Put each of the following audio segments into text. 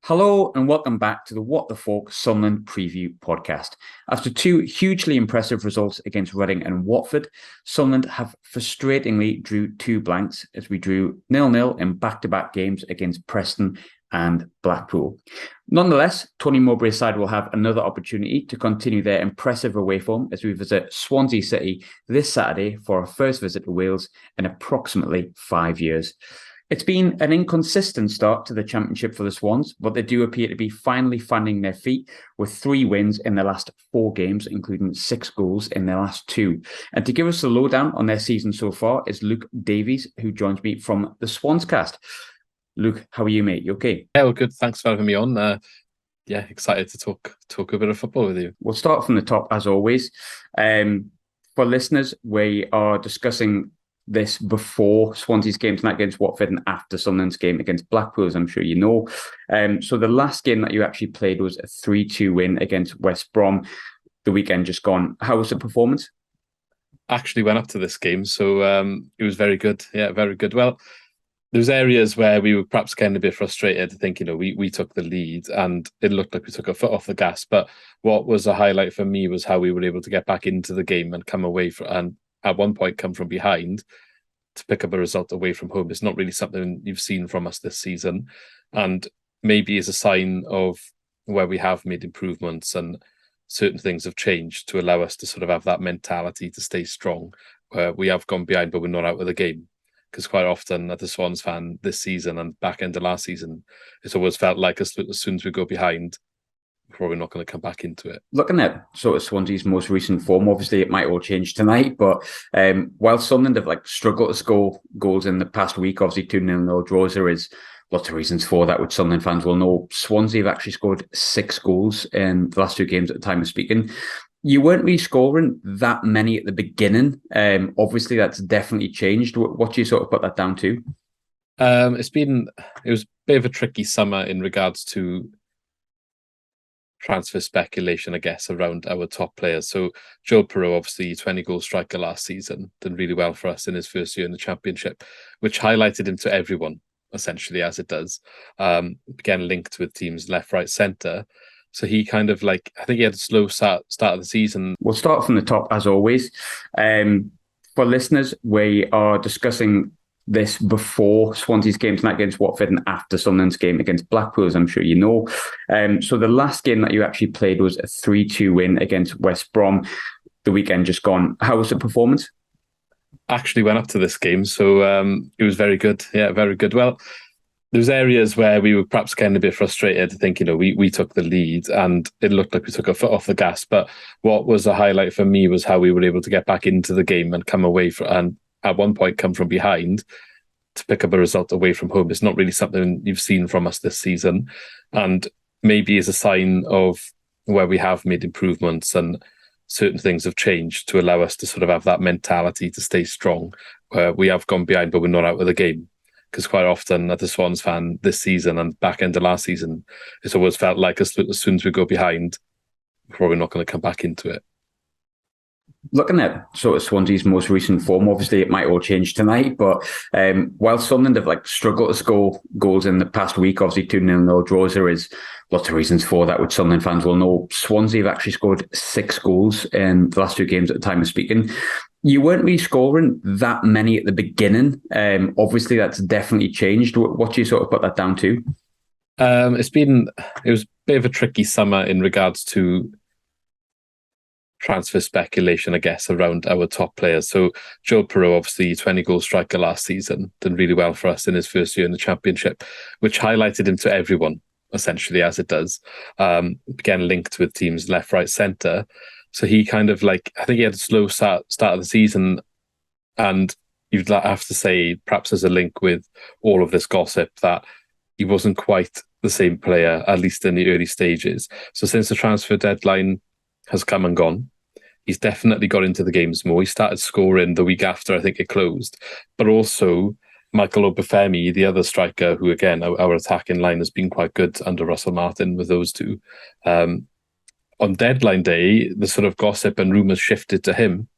Hello and welcome back to the What the Falk Sunderland Preview Podcast. After two hugely impressive results against Reading and Watford, Sunderland have frustratingly drew two blanks as we drew 0-0 in back-to-back games against Preston and Blackpool. Nonetheless, Tony Mowbray's side will have another opportunity to continue their impressive away form as we visit Swansea City this Saturday for our first visit to Wales in approximately 5 years. It's been an inconsistent start to the Championship for the Swans, but they do appear to be finally finding their feet with 3 wins in their last 4 games, including 6 goals in their last 2. And to give us the lowdown on their season so far is Luke Davies, who joins me from the SwansCast. Luke, how are you, mate? You okay? Yeah, well, good. Thanks for having me on. Excited to talk a bit of football with you. We'll start from the top, as always. For listeners, we are discussing this before Swansea's game tonight against Watford and after Sunderland's game against Blackpool, as I'm sure you know. So the last game that you actually played was a 3-2 win against West Brom the weekend just gone. How was the performance? Actually went up to this game, so it was very good. Yeah, very good. Well, there's areas where we were perhaps getting a bit frustrated. I think, we took the lead and it looked like we took a foot off the gas. But what was a highlight for me was how we were able to get back into the game and come away and at one point come from behind to pick up a result away from home. It's not really something you've seen from us this season, and maybe is a sign of where we have made improvements and certain things have changed to allow us to sort of have that mentality to stay strong, where we have gone behind but we're not out of the game. Because quite often as a Swans fan this season and back end of last season, it's always felt like as soon as we go behind, we're probably not going to come back into it. Looking at sort of Swansea's most recent form, obviously it might all change tonight, but while Sunderland have struggled to score goals in the past week, obviously 2-0 draws, there is lots of reasons for that, which Sunderland fans will know. Swansea have actually scored 6 goals in the last 2 games at the time of speaking. You weren't really scoring that many at the beginning. Obviously, that's definitely changed. What do you sort of put that down to? It was a bit of a tricky summer in regards to transfer speculation, I guess, around our top players. So Joe Perreault, obviously 20-goal striker last season, did really well for us in his first year in the Championship, which highlighted him to everyone, essentially, as it does. Again, linked with teams left, right, centre. So he kind of I think he had a slow start of the season. We'll start from the top, as always. For listeners, we are discussing this before Swansea's game tonight against Watford and after Sunderland's game against Blackpool, as I'm sure you know. So the last game that you actually played was a 3-2 win against West Brom the weekend just gone. How was the performance? Actually went up to this game, so it was very good. Yeah, very good. Well, there's areas where we were perhaps getting a bit frustrated. I think, we took the lead and it looked like we took a foot off the gas. But what was a highlight for me was how we were able to get back into the game and come away and at one point come from behind to pick up a result away from home. It's not really something you've seen from us this season, and maybe is a sign of where we have made improvements and certain things have changed to allow us to sort of have that mentality to stay strong, where we have gone behind but we're not out of the game. Because quite often as a Swans fan this season and back end of last season, it's always felt like as soon as we go behind, we're probably not going to come back into it. Looking at sort of Swansea's most recent form, obviously it might all change tonight, but while Sunderland have struggled to score goals in the past week, obviously 2-0 draws, there is lots of reasons for that, which Sunderland fans will know. Swansea have actually scored 6 goals in the last 2 games at the time of speaking. You weren't really scoring that many at the beginning. Obviously, that's definitely changed. What do you sort of put that down to? It was a bit of a tricky summer in regards to transfer speculation, I guess, around our top players. So Joe Perreault, obviously 20-goal striker last season, did really well for us in his first year in the Championship, which highlighted him to everyone, essentially, as it does. Again, linked with teams left, right, centre. So he kind of I think he had a slow start of the season, and you'd have to say perhaps there's a link with all of this gossip that he wasn't quite the same player, at least in the early stages. So since the transfer deadline has come and gone, he's definitely got into the games more. He started scoring the week after I think it closed, but also Michael Obafemi, the other striker, who again, our attacking line has been quite good under Russell Martin with those two. On deadline day, the sort of gossip and rumours shifted to him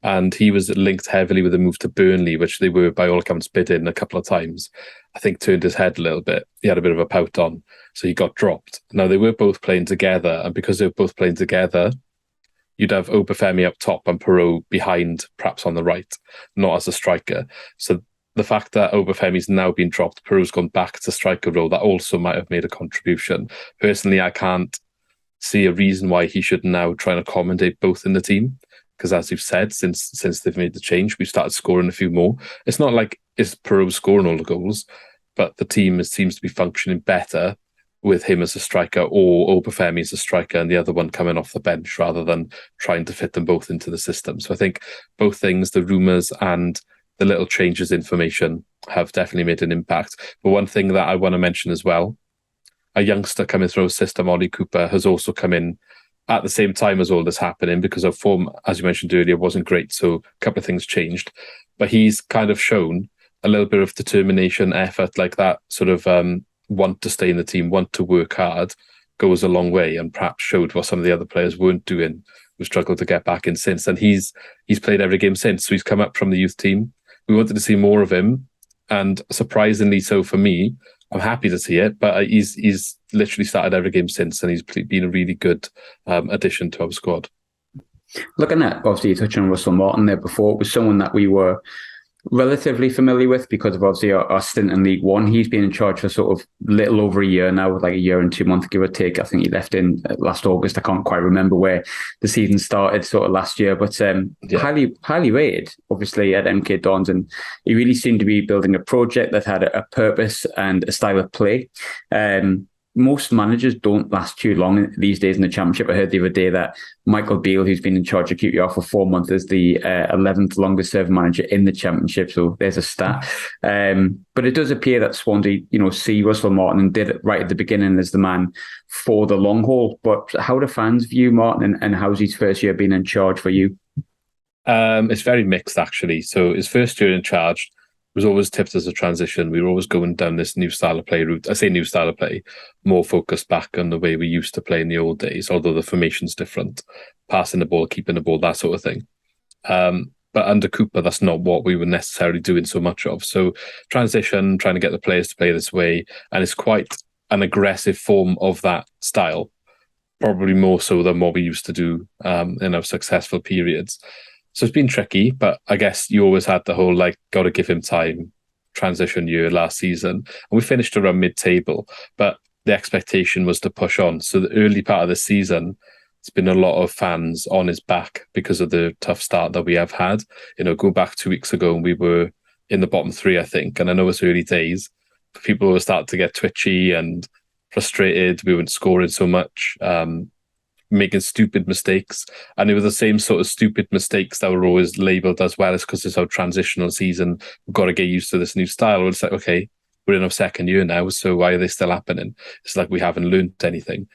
and he was linked heavily with a move to Burnley, which they were by all accounts bidding a couple of times. I think turned his head a little bit. He had a bit of a pout on, so he got dropped. Now they were both playing together, and because they were both playing together, you'd have Obafemi up top and Perot behind, perhaps on the right, not as a striker. So the fact that Obafemi's now been dropped, Perot's gone back to striker role, that also might have made a contribution. Personally, I can't see a reason why he should now try and accommodate both in the team. Because as you've said, since they've made the change, we've started scoring a few more. It's not like it's Perot scoring all the goals, but the team seems to be functioning better with him as a striker or Obafemi as a striker and the other one coming off the bench rather than trying to fit them both into the system. So I think both things, the rumours and the little changes in formation, have definitely made an impact. But one thing that I want to mention as well, a youngster coming through a system, Ollie Cooper, has also come in at the same time as all this happening because of form, as you mentioned earlier, wasn't great. So a couple of things changed. But he's kind of shown a little bit of determination, effort, like that sort of want to stay in the team, want to work hard, goes a long way, and perhaps showed what some of the other players weren't doing, who struggled to get back in since. And he's played every game since. So he's come up from the youth team. We wanted to see more of him. And surprisingly so for me, I'm happy to see it, but he's literally started every game since, and he's been a really good addition to our squad. Looking at, obviously, you touched on Russell Martin there before. It was someone that we were relatively familiar with because of obviously our stint in League One. He's been in charge for sort of little over a year now, like a year and 2 months, give or take. I think he left in last August. I can't quite remember where the season started sort of last year, but highly rated, obviously, at MK Dons. And he really seemed to be building a project that had a purpose and a style of play. Most managers don't last too long these days in the Championship. I heard the other day that Michael Beale, who's been in charge of QPR for 4 months, is the 11th longest serving manager in the Championship. So there's a stat. But it does appear that Swansea, see Russell Martin and did it right at the beginning as the man for the long haul. But how do fans view Martin, and how's his first year been in charge for you? It's very mixed, actually. So his first year in charge was always tipped as a transition. We were always going down this new style of play route. I say new style of play, more focused back on the way we used to play in the old days, although the formation's different. Passing the ball, keeping the ball, that sort of thing. But under Cooper, that's not what we were necessarily doing so much of. So transition, trying to get the players to play this way, and it's quite an aggressive form of that style, probably more so than what we used to do in our successful periods. So it's been tricky, but I guess you always had the whole, got to give him time, transition year last season. And we finished around mid-table, but the expectation was to push on. So the early part of the season, it's been a lot of fans on his back because of the tough start that we have had. Go back 2 weeks ago, and we were in the bottom three, I think. And I know it's early days, but people were starting to get twitchy and frustrated. We weren't scoring so much. Making stupid mistakes, and it was the same sort of stupid mistakes that were always labelled as well as because it's our transitional season. We've got to get used to this new style. It's like, okay, we're in our second year now, so why are they still happening? It's like we haven't learned anything.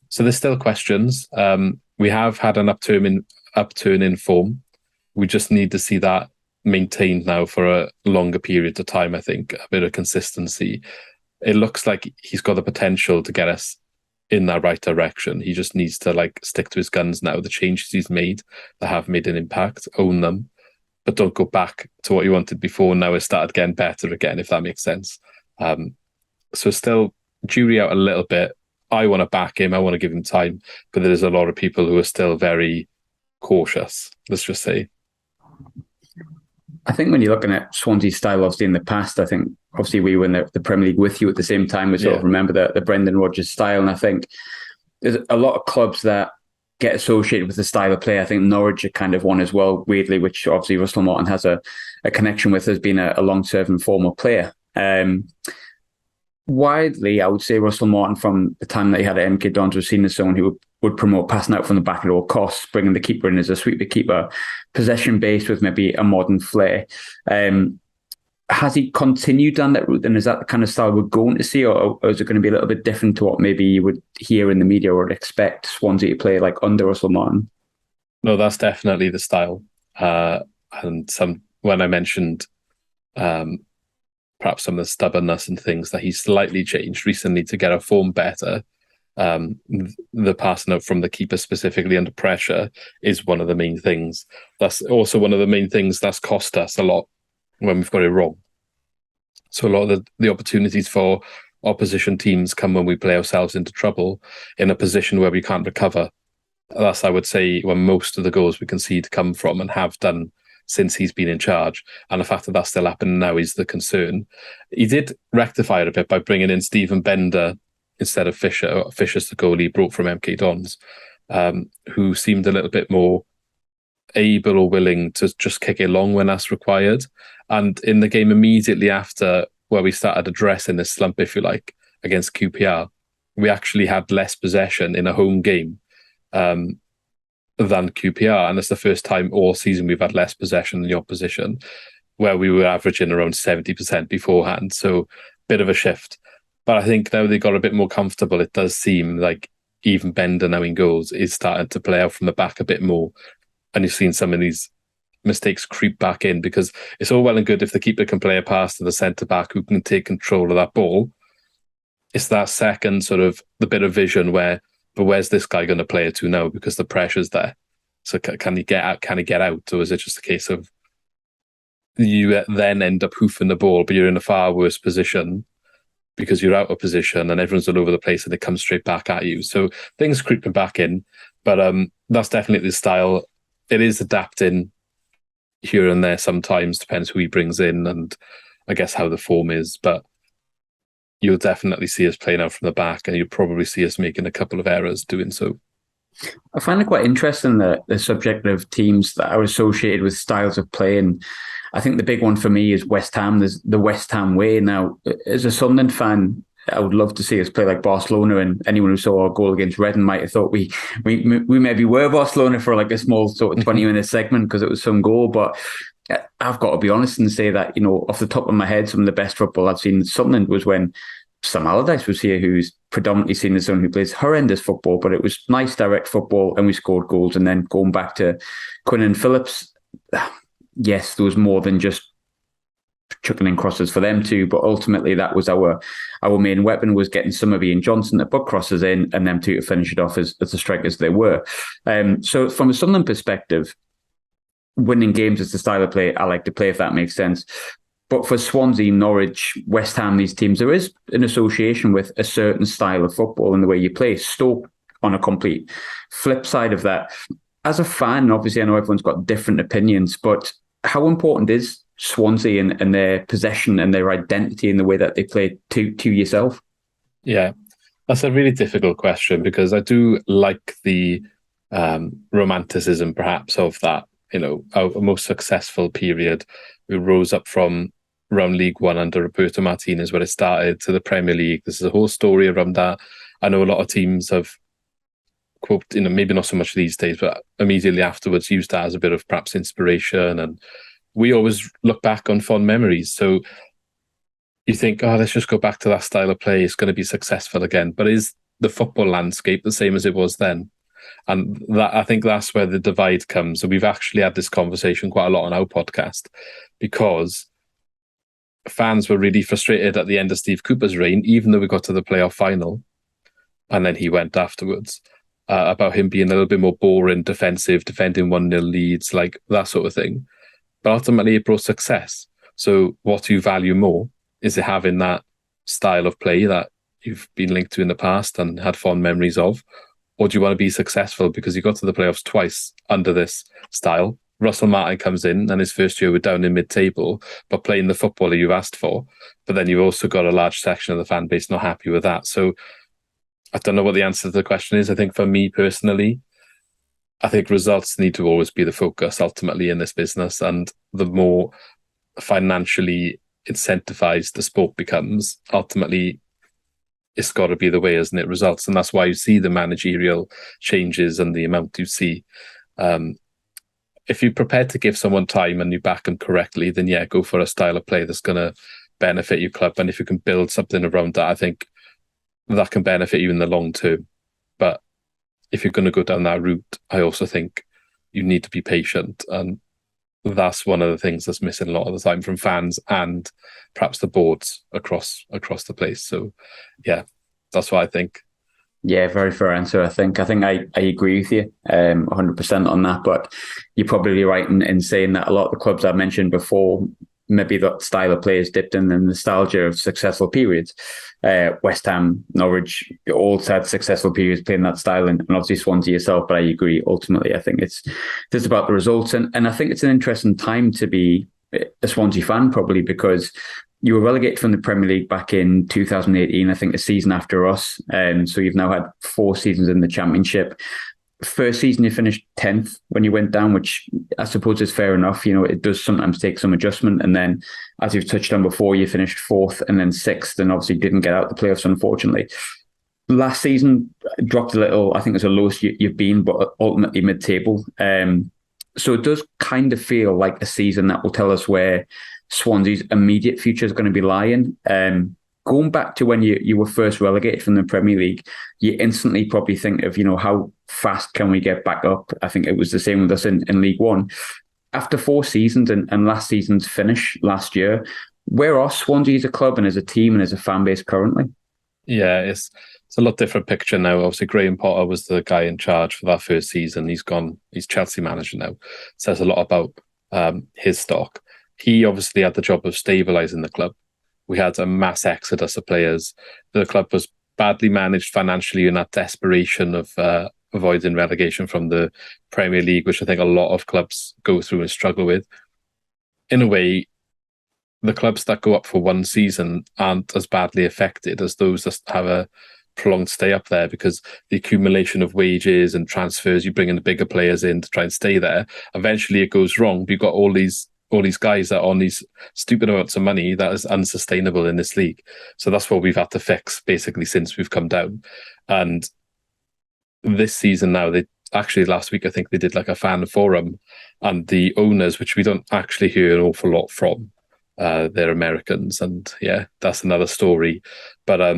So there's still questions. We have had an upturn in form. We just need to see that maintained now for a longer period of time. I think a bit of consistency. It looks like he's got the potential to get us in that right direction. He just needs to stick to his guns now. The changes he's made that have made an impact, own them, but don't go back to what you wanted before. Now it started getting better again, if that makes sense. So still jury out a little bit. I want to back him. I want to give him time, but there's a lot of people who are still very cautious, let's just say. I think when you're looking at Swansea's style, obviously in the past, I think obviously we were in the Premier League with you at the same time. We sort of remember the Brendan Rodgers style. And I think there's a lot of clubs that get associated with the style of play. I think Norwich are kind of one as well, weirdly, which obviously Russell Martin has a connection with, as being a long-serving former player. Widely, I would say Russell Martin, from the time that he had at MK Dons, was seen as someone who would promote passing out from the back at all costs, bringing the keeper in as a sweeper keeper, possession-based with maybe a modern flair. Has he continued down that route, and is that the kind of style we're going to see, or is it going to be a little bit different to what maybe you would hear in the media or expect Swansea to play under Russell Martin? No, that's definitely the style. And when I mentioned perhaps some of the stubbornness and things that he's slightly changed recently to get our form better, the passing out from the keeper specifically under pressure is one of the main things. That's also one of the main things that's cost us a lot when we've got it wrong. So a lot of the opportunities for opposition teams come when we play ourselves into trouble in a position where we can't recover. That's, I would say, when most of the goals we concede come from and have done since he's been in charge. And the fact that that's still happening now is the concern. He did rectify it a bit by bringing in Stephen Bender instead of Fisher. Fisher's the goalie he brought from MK Dons, who seemed a little bit more able or willing to just kick it long when that's required. And in the game immediately after, where we started addressing this slump, if you like, against QPR, we actually had less possession in a home game than QPR. And it's the first time all season we've had less possession than the opposition, where we were averaging around 70% beforehand. So bit of a shift. But I think now they got a bit more comfortable. It does seem like even Bender now in goals is starting to play out from the back a bit more. And you've seen some of these mistakes creep back in, because it's all well and good if the keeper can play a pass to the centre-back who can take control of that ball. It's that second sort of the bit of vision where, but where's this guy going to play it to now, because the pressure's there. So can he get out? Can he get out? Or is it just a case of you then end up hoofing the ball, but you're in a far worse position because you're out of position and everyone's all over the place and it comes straight back at you. So things creeping back in, but that's definitely the style. It is adapting here and there sometimes, depends who he brings in and I guess how the form is, but you'll definitely see us playing out from the back and you'll probably see us making a couple of errors doing so. I find it quite interesting, the subject of teams that are associated with styles of play, and I think the big one for me is West Ham. There's the West Ham way. Now, as a Sunderland fan, I would love to see us play like Barcelona, and anyone who saw our goal against Reading might have thought we maybe were Barcelona for like a small sort of 20-minute segment because it was some goal. But I've got to be honest and say that, you know, off the top of my head, some of the best football I've seen in Sunderland was when Sam Allardyce was here, who's predominantly seen as someone who plays horrendous football, but it was nice direct football and we scored goals. And then going back to Quinn and Phillips, yes, there was more than just chucking in crosses for them too, but ultimately that was our main weapon, was getting Summerby and Johnson to put crosses in and them two to finish it off as the strikers they were. So from a Sunderland perspective, winning games is the style of play I like to play, if that makes sense. But for Swansea, Norwich, West Ham, these teams, there is an association with a certain style of football and the way you play. Stoke on a complete flip side of that. As a fan, obviously I know everyone's got different opinions, but how important is Swansea and their possession and their identity in the way that they play to yourself? Yeah, that's a really difficult question, because I do like the romanticism perhaps of that, you know, our most successful period. We rose up from around League One under Roberto Martinez, where it started, to the Premier League. This is a whole story around that. I know a lot of teams have, quote, you know, maybe not so much these days, but immediately afterwards used that as a bit of perhaps inspiration. And we always look back on fond memories. So you think, oh, let's just go back to that style of play. It's going to be successful again. But is the football landscape the same as it was then? And that, I think that's where the divide comes. So we've actually had this conversation quite a lot on our podcast, because fans were really frustrated at the end of Steve Cooper's reign, even though we got to the playoff final, and then he went afterwards, about him being a little bit more boring, defensive, defending 1-0 leads, like that sort of thing. But ultimately it brought success. So what do you value more? Is it having that style of play that you've been linked to in the past and had fond memories of? Or do you want to be successful because you got to the playoffs twice under this style? Russell Martin comes in and his first year we're down in mid-table, but playing the footballer you've asked for. But then you've also got a large section of the fan base not happy with that. So I don't know what the answer to the question is. I think for me personally, I think results need to always be the focus ultimately in this business. And the more financially incentivized the sport becomes, ultimately it's got to be the way, isn't it? Results. And that's why you see the managerial changes and the amount you see. If you're prepared to give someone time and you back them correctly, then yeah, go for a style of play that's going to benefit your club. And if you can build something around that, I think that can benefit you in the long term. But if you're going to go down that route, I also think you need to be patient. And that's one of the things that's missing a lot of the time from fans and perhaps the boards across the place. So yeah, that's what I think. Yeah, very fair answer. I think I agree with you 100% on that. But you're probably right in saying that a lot of the clubs I mentioned before, maybe that style of play is dipped in the nostalgia of successful periods. West Ham, Norwich, all had successful periods playing that style, and obviously Swansea yourself. But I agree. Ultimately, I think it's about the results, and I think it's an interesting time to be a Swansea fan, probably because you were relegated from the Premier League back in 2018, I think the season after us. So you've now had 4 seasons in the Championship. First season, you finished 10th when you went down, which I suppose is fair enough. You know, it does sometimes take some adjustment. And then, as you've touched on before, you finished 4th and then 6th, and obviously didn't get out the playoffs, unfortunately. Last season, dropped a little. I think it's the lowest you've been, but ultimately mid-table. So it does kind of feel like a season that will tell us where Swansea's immediate future is going to be lying. Going back to when you were first relegated from the Premier League, you instantly probably think of, how fast can we get back up? I think it was the same with us in League One. After 4 seasons and last season's finish last year, where are Swansea as a club and as a team and as a fan base currently? Yeah, it's a lot different picture now. Obviously, Graham Potter was the guy in charge for that first season. He's gone. He's Chelsea manager now. Says a lot about his stock. He obviously had the job of stabilising the club. We had a mass exodus of players. The club was badly managed financially in that desperation of avoiding relegation from the Premier League, which I think a lot of clubs go through and struggle with. In a way, the clubs that go up for 1 season aren't as badly affected as those that have a prolonged stay up there, because the accumulation of wages and transfers, you bring in the bigger players in to try and stay there. Eventually it goes wrong. You've got all these guys that are on these stupid amounts of money that is unsustainable in this league. So that's what we've had to fix basically since we've come down. And this season now, last week, I think they did like a fan forum, and the owners, which we don't actually hear an awful lot from, they're Americans, and yeah, that's another story. But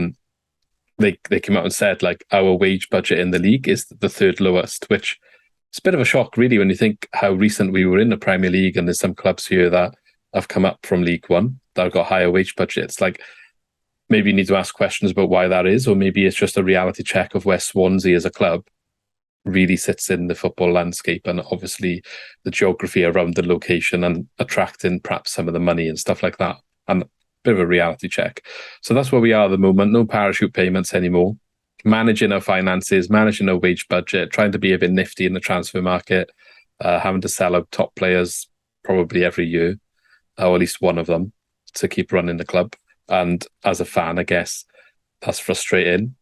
they came out and said like our wage budget in the league is the 3rd lowest, which it's a bit of a shock, really, when you think how recent we were in the Premier League, and there's some clubs here that have come up from League One that have got higher wage budgets. Like, maybe you need to ask questions about why that is, or maybe it's just a reality check of where Swansea as a club really sits in the football landscape, and obviously the geography around the location and attracting perhaps some of the money and stuff like that. And a bit of a reality check. So that's where we are at the moment. No parachute payments anymore. Managing our finances, managing our wage budget, trying to be a bit nifty in the transfer market, having to sell out top players probably every year, or at least one of them, to keep running the club. And as a fan, I guess that's frustrating,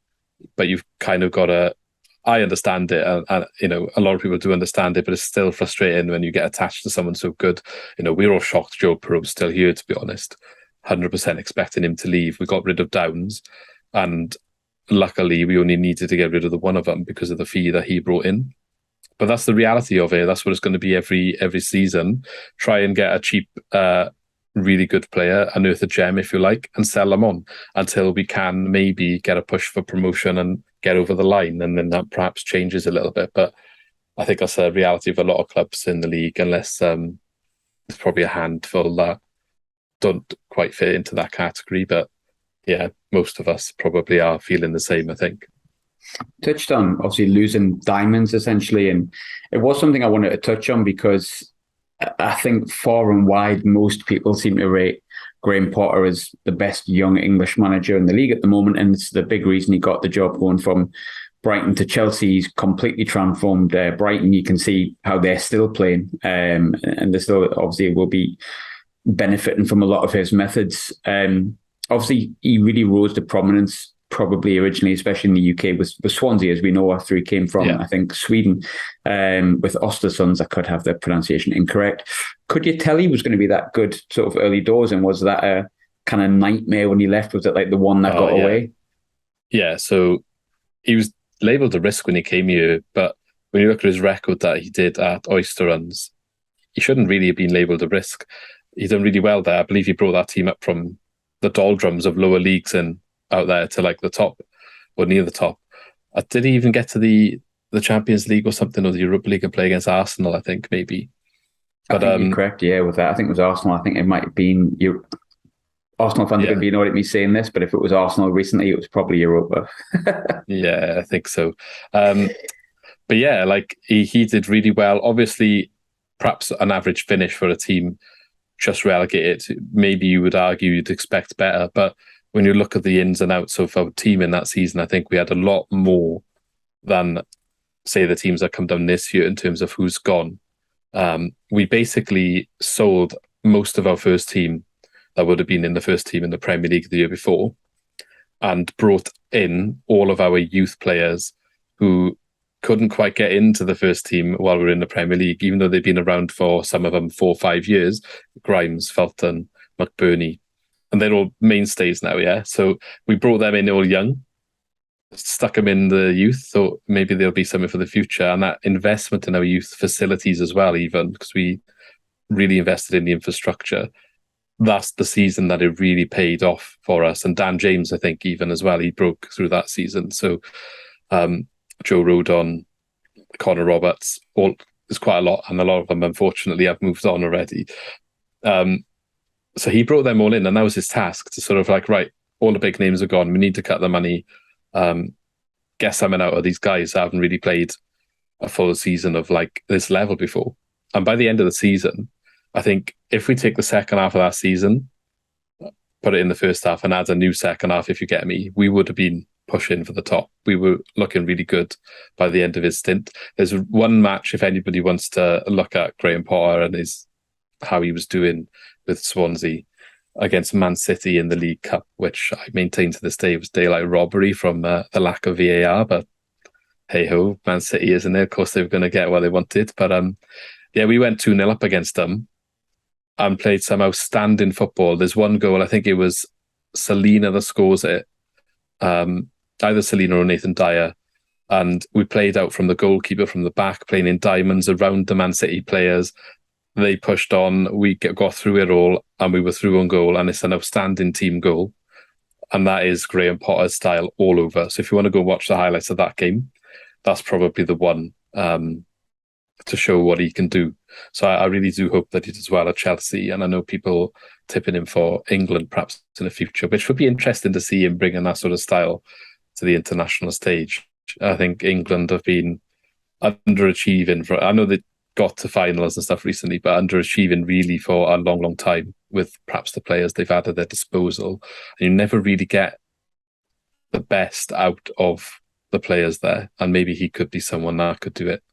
but you've kind of got to, I understand it, and a lot of people do understand it, but it's still frustrating when you get attached to someone so good. We're all shocked Joe Perot's still here, to be honest. 100% expecting him to leave. We got rid of Downs, and luckily we only needed to get rid of the one of them because of the fee that he brought in. But that's the reality of it. That's what it's going to be every season. Try and get a cheap, really good player, unearth a gem, if you like, and sell them on until we can maybe get a push for promotion and get over the line. And then that perhaps changes a little bit. But I think that's a reality of a lot of clubs in the league, unless there's probably a handful that don't quite fit into that category. But yeah, most of us probably are feeling the same, I think. Touched on obviously losing diamonds essentially, and it was something I wanted to touch on because I think far and wide most people seem to rate Graham Potter as the best young English manager in the league at the moment, and it's the big reason he got the job. Going from Brighton to Chelsea, he's completely transformed Brighton. You can see how they're still playing, and they still obviously will be benefiting from a lot of his methods. Obviously, he really rose to prominence probably originally, especially in the UK, with Swansea, as we know, after he came from, I think, Sweden, with Östersunds. I could have the pronunciation incorrect. Could you tell he was going to be that good sort of early doors, and was that a kind of nightmare when he left? Was it like the one that got away? Yeah, so he was labelled a risk when he came here, but when you look at his record that he did at Östersunds, he shouldn't really have been labelled a risk. He's done really well there. I believe he brought that team up from the doldrums of lower leagues and out there to like the top or near the top. Did he even get to the Champions League or something, or the Europa League, and play against Arsenal, I think, maybe? But I think you're correct, with that. I think it was Arsenal. I think it might have been Arsenal fans are going to be annoyed at me saying this, but if it was Arsenal recently, it was probably Europa. Yeah, I think so. But yeah, like he did really well. Obviously, perhaps an average finish for a team just relegated. Maybe you would argue you'd expect better. But when you look at the ins and outs of our team in that season, I think we had a lot more than, say, the teams that come down this year in terms of who's gone. We basically sold most of our first team that would have been in the first team in the Premier League the year before, and brought in all of our youth players who couldn't quite get into the first team while we were in the Premier League, even though they've been around for some of them 4 or 5 years. Grimes, Felton, McBurney, and they're all mainstays now, yeah? So we brought them in all young, stuck them in the youth, thought maybe there'll be something for the future. And that investment in our youth facilities as well, even, because we really invested in the infrastructure. That's the season that it really paid off for us. And Dan James, I think, even as well, he broke through that season. So Joe Rodon, Connor Roberts, there's quite a lot, and a lot of them, unfortunately, have moved on already. So he brought them all in, and that was his task, to sort of like, right, all the big names are gone. We need to cut the money, get something out of these guys that haven't really played a full season of like this level before. And by the end of the season, I think if we take the second half of that season, put it in the first half, and add a new second half, if you get me, we would have been pushing for the top. We were looking really good by the end of his stint. There's one match, if anybody wants to look at Graham Potter and how he was doing with Swansea against Man City in the League Cup, which I maintain to this day was daylight robbery from the lack of VAR. But hey ho, Man City, isn't it? Of course, they were going to get what they wanted. But yeah, we went 2-0 up against them and played some outstanding football. There's one goal, I think it was Selena that scores it. Either Selena or Nathan Dyer. And we played out from the goalkeeper from the back, playing in diamonds around the Man City players. They pushed on, we got through it all, and we were through on goal, and it's an outstanding team goal. And that is Graham Potter's style all over. So if you want to go watch the highlights of that game, that's probably the one to show what he can do. So I really do hope that he does well at Chelsea, and I know people tipping him for England perhaps in the future, which would be interesting to see him bringing that sort of style to the international stage. I think England have been underachieving I know they got to finals and stuff recently, but underachieving really for a long, long time with perhaps the players they've had at their disposal. And you never really get the best out of the players there. And maybe he could be someone that could do it.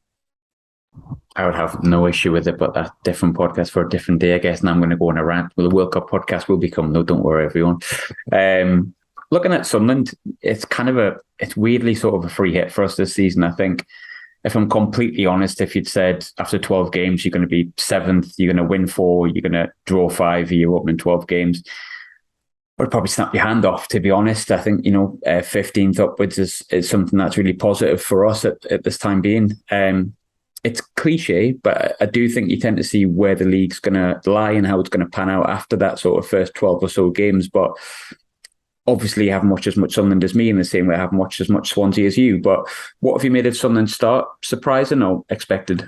I would have no issue with it, but a different podcast for a different day, I guess. And I'm going to go on a rant. Well, the World Cup podcast will become, no, don't worry, everyone. Looking at Sunderland, it's weirdly sort of a free hit for us this season. I think, if I'm completely honest, if you'd said after 12 games, you're going to be 7th, you're going to win 4, you're going to draw 5, you're opening 12 games, I'd probably snap your hand off, to be honest. I think, 15th upwards is something that's really positive for us at this time being. It's cliche, but I do think you tend to see where the league's going to lie and how it's going to pan out after that sort of first 12 or so games. But obviously, you haven't watched as much Sunderland as me, in the same way I haven't watched as much Swansea as you. But what have you made of Sunderland's start? Surprising or expected?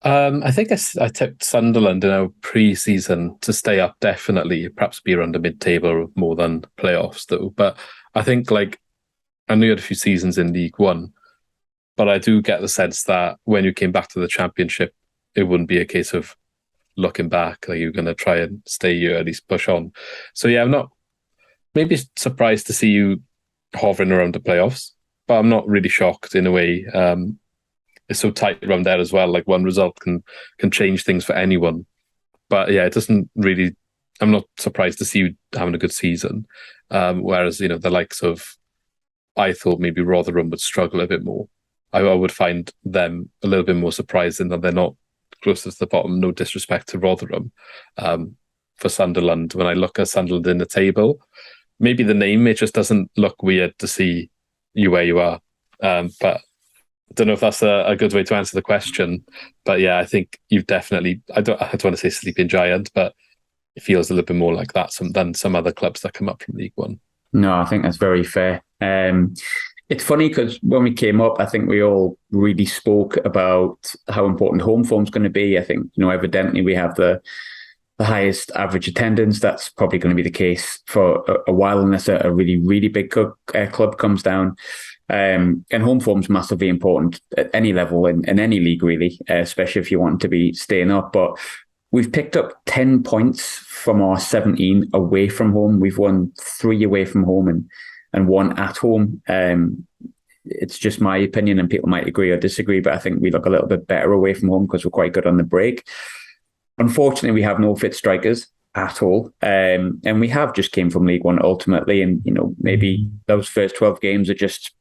I think I tipped Sunderland in our pre-season to stay up, definitely. Perhaps be around the mid-table more than playoffs, though. But I think, I knew you had a few seasons in League One, but I do get the sense that when you came back to the Championship, it wouldn't be a case of looking back. You're going to try and stay here, at least push on. So yeah, I'm not maybe surprised to see you hovering around the playoffs, but I'm not really shocked in a way. It's so tight around there as well. One result can change things for anyone. But yeah, it doesn't really. I'm not surprised to see you having a good season. Whereas the likes of, I thought maybe Rotherham would struggle a bit more. I would find them a little bit more surprising that they're not closer to the bottom. No disrespect to Rotherham. For Sunderland, when I look at Sunderland in the table, maybe the name, it just doesn't look weird to see you where you are. But I don't know if that's a good way to answer the question. But yeah, I think you've definitely, I don't want to say sleeping giant, but it feels a little bit more like that than some other clubs that come up from League One. No, I think that's very fair. It's funny because when we came up, I think we all really spoke about how important home form's going to be. I think, evidently we have the the highest average attendance. That's probably going to be the case for a while, unless a really, really big club comes down. And home form's massively important at any level in any league, really, especially if you want to be staying up. But we've picked up 10 points from our 17 away from home. We've won 3 away from home and 1 at home. It's just my opinion, and people might agree or disagree, but I think we look a little bit better away from home because we're quite good on the break. Unfortunately, we have no fit strikers at all. And we have just came from League One ultimately. And, maybe those first 12 games are just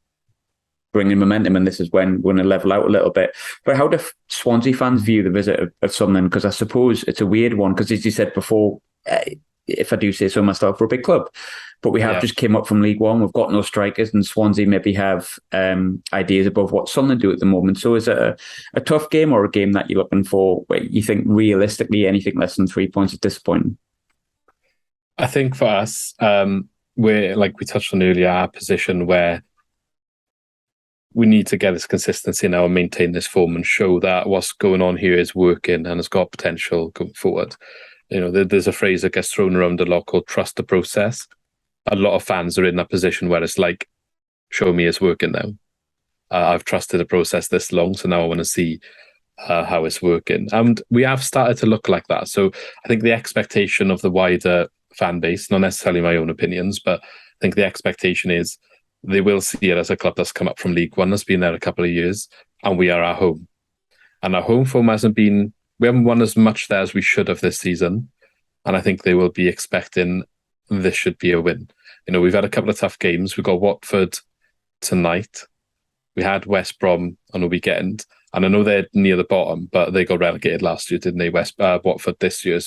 bringing momentum, and this is when we're going to level out a little bit. But how do Swansea fans view the visit of Sunderland? Because I suppose it's a weird one, because as you said before, if I do say so myself, we're a big club. But we have just came up from League One. We've got no strikers, and Swansea maybe have ideas above what Sunderland do at the moment. So is it a tough game, or a game that you're looking for where you think realistically anything less than 3 points is disappointing? I think for us, we're, like we touched on earlier, our position where we need to get this consistency now and maintain this form and show that what's going on here is working and has got potential going forward. There's a phrase that gets thrown around a lot called trust the process. A lot of fans are in that position where it's like, show me it's working now. I've trusted the process this long, so now I want to see how it's working. And we have started to look like that. So I think the expectation of the wider fan base, not necessarily my own opinions, but I think the expectation is they will see it as a club that's come up from League One, that's been there a couple of years, and we are at home. And our home form we haven't won as much there as we should have this season. And I think they will be expecting this should be a win. We've had a couple of tough games. We've got Watford tonight. We had West Brom on the weekend. And I know they're near the bottom, but they got relegated last year, didn't they? Watford this year.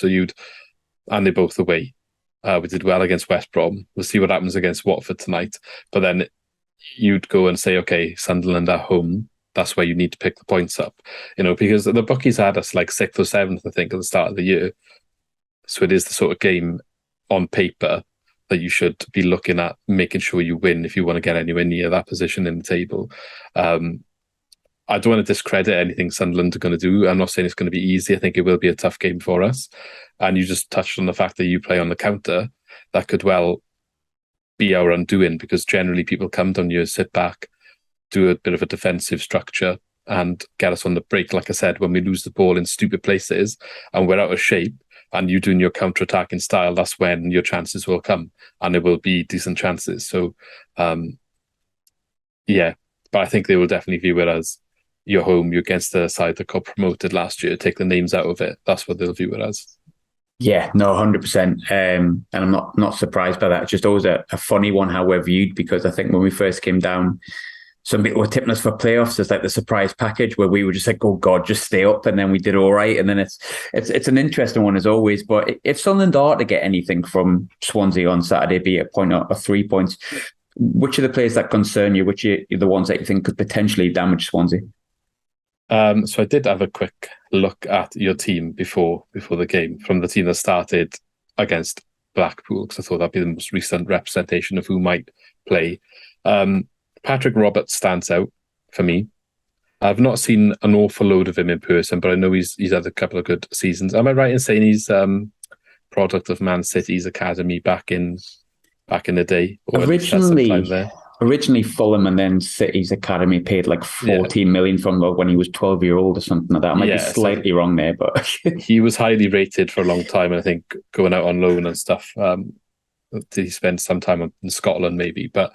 And they're both away. We did well against West Brom. We'll see what happens against Watford tonight. But then you'd go and say, okay, Sunderland at home, that's where you need to pick the points up. Because the bookies had us like 6th or 7th, I think, at the start of the year. So it is the sort of game on paper that you should be looking at, making sure you win if you want to get anywhere near that position in the table. I don't want to discredit anything Sunderland are going to do. I'm not saying it's going to be easy. I think it will be a tough game for us. And you just touched on the fact that you play on the counter. That could well be our undoing, because generally people come down here, sit back, do a bit of a defensive structure and get us on the break. Like I said, when we lose the ball in stupid places and we're out of shape, and you doing your counter-attacking style, that's when your chances will come, and it will be decent chances. So, but I think they will definitely view it as you're home, you're against the side that got promoted last year, take the names out of it. That's what they'll view it as. Yeah, no, 100%. And I'm not surprised by that. It's just always a funny one how we're viewed, because I think when we first came down, some people were tipping us for playoffs as like the surprise package, where we were just like, oh God, just stay up. And then we did all right. And then it's an interesting one as always. But if Sunderland are to get anything from Swansea on Saturday, be it a point or 3 points, which are the players that concern you? Which are the ones that you think could potentially damage Swansea? So I did have a quick look at your team before the game, from the team that started against Blackpool, because I thought that'd be the most recent representation of who might play. Patrick Roberts stands out for me. I've not seen an awful load of him in person, but I know he's had a couple of good seasons. Am I right in saying he's product of Man City's academy back in the day? Originally Fulham, and then City's academy paid like 14 million from when he was 12-year-old or something like that. I might be slightly wrong there, but he was highly rated for a long time, and I think going out on loan and stuff. Did he spend some time in Scotland maybe? But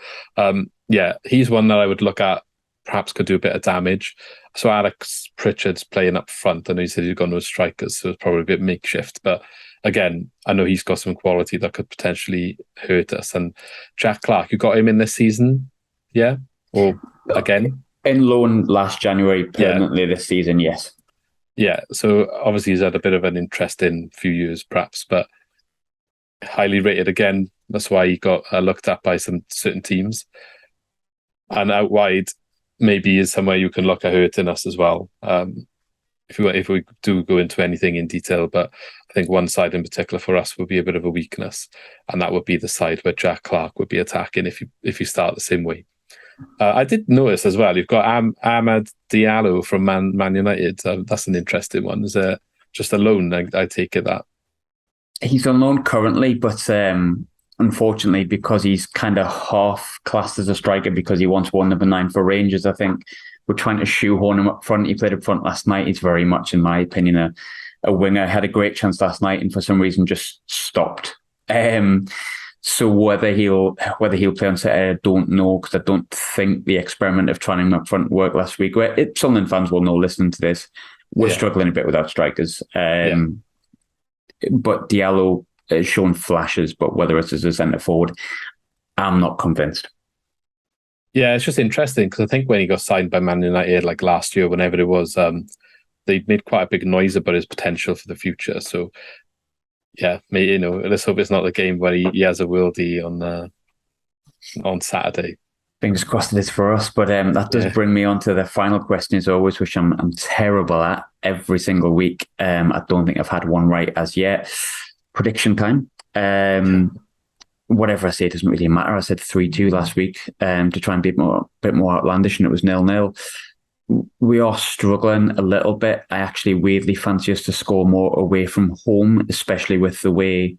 he's one that I would look at, perhaps could do a bit of damage. So Alex Pritchard's playing up front. I know he said he's got no strikers, so it's probably a bit makeshift. But again, I know he's got some quality that could potentially hurt us. And Jack Clark, you got him in this season? Yeah? Or again? In loan last January, permanently this season, yes. Yeah, so obviously he's had a bit of an interesting few years perhaps, but highly rated again. That's why he got looked at by some certain teams. And out wide, maybe is somewhere you can look at hurting us as well. If we do go into anything in detail, but I think one side in particular for us would be a bit of a weakness, and that would be the side where Jack Clark would be attacking if you start the same way. I did notice as well, you've got Ahmad Diallo from Man United. That's an interesting one. Is it just a loan? I take it that. He's on loan currently, but unfortunately, because he's kind of half classed as a striker because he once won number 9 for Rangers, I think we're trying to shoehorn him up front. He played up front last night. He's very much, in my opinion, a winger. Had a great chance last night and for some reason just stopped. So whether he'll play on Saturday, I don't know, because I don't think the experiment of trying him up front worked last week. Sunderland fans will know listening to this. We're struggling a bit without strikers. But Diallo has shown flashes, but whether it's as a centre forward, I'm not convinced. Yeah, it's just interesting because I think when he got signed by Man United, like last year, whenever it was, they made quite a big noise about his potential for the future. So, yeah, maybe, let's hope it's not the game where he has a worldie on Saturday. Fingers crossed it is for us. But that does bring me on to the final question, as always, which I'm terrible at every single week. I don't think I've had one right as yet. Prediction time. Whatever I say, it doesn't really matter. I said 3-2 last week to try and be a bit more outlandish, and it was 0-0. We are struggling a little bit. I actually weirdly fancy us to score more away from home, especially with the way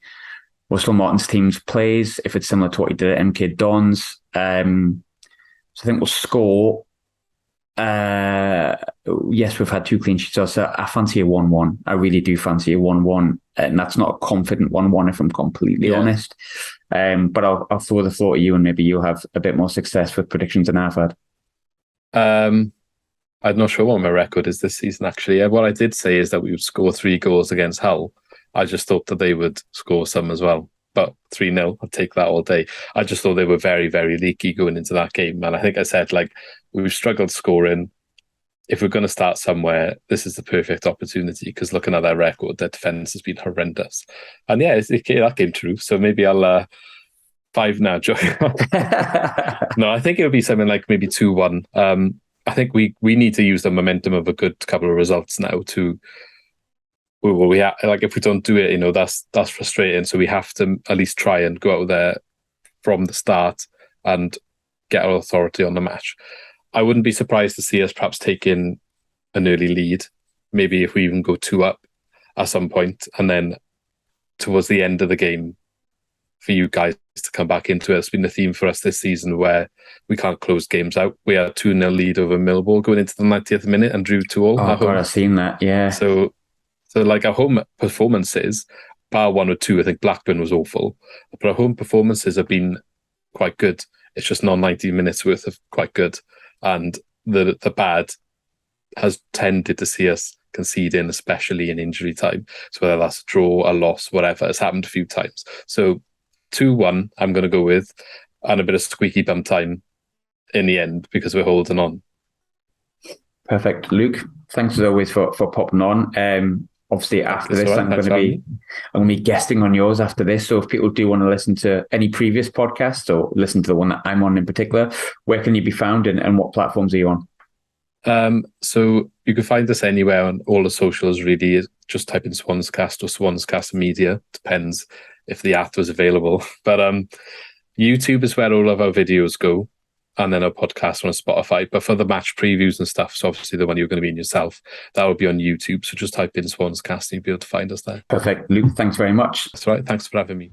Russell Martin's teams plays. If it's similar to what he did at MK Dons. So I think we'll score. Yes, we've had 2 clean sheets. So I fancy a 1-1. I really do fancy a 1-1. And that's not a confident 1-1 if I'm completely honest. But I'll throw the floor to you, and maybe you'll have a bit more success with predictions than I've had. I'm not sure what my record is this season, actually. What I did say is that we would score 3 goals against Hull. I just thought that they would score some as well. But 3-0, I'll take that all day. I just thought they were very, very leaky going into that game. And I think I said, we've struggled scoring. If we're going to start somewhere, this is the perfect opportunity, because looking at their record, their defence has been horrendous. And that came true. So maybe I'll 5 now. No, I think it would be something like maybe 2-1. I think we need to use the momentum of a good couple of results now to... we have, if we don't do it, that's frustrating. So we have to at least try and go out there from the start and get our authority on the match. I wouldn't be surprised to see us perhaps taking an early lead, maybe if we even go 2 up at some point, and then towards the end of the game, for you guys to come back into it. It's been the theme for us this season where we can't close games out. We had a 2-0 lead over Millwall going into the 90th minute and drew 2-2. Oh, God, I've seen that, yeah. So our home performances, bar 1 or 2, I think Blackburn was awful, but our home performances have been quite good. It's just not 90 minutes worth of quite good. And the bad has tended to see us conceding, especially in injury time. So whether that's a draw, a loss, whatever, it's happened a few times. So 2-1, I'm going to go with, and a bit of squeaky bum time in the end because we're holding on. Perfect. Luke, thanks as always for popping on. Obviously, after this, I'm going to be guesting on yours after this. So if people do want to listen to any previous podcasts or listen to the one that I'm on in particular, where can you be found and what platforms are you on? So you can find us anywhere on all the socials, really. Just type in SwansCast or SwansCast Media. Depends if the app was available. But YouTube is where all of our videos go. And then our podcast on Spotify. But for the match previews and stuff, so obviously the one you're going to be in yourself, that would be on YouTube. So just type in SwansCast and you'll be able to find us there. Perfect. Luke, thanks very much. That's right. Thanks for having me.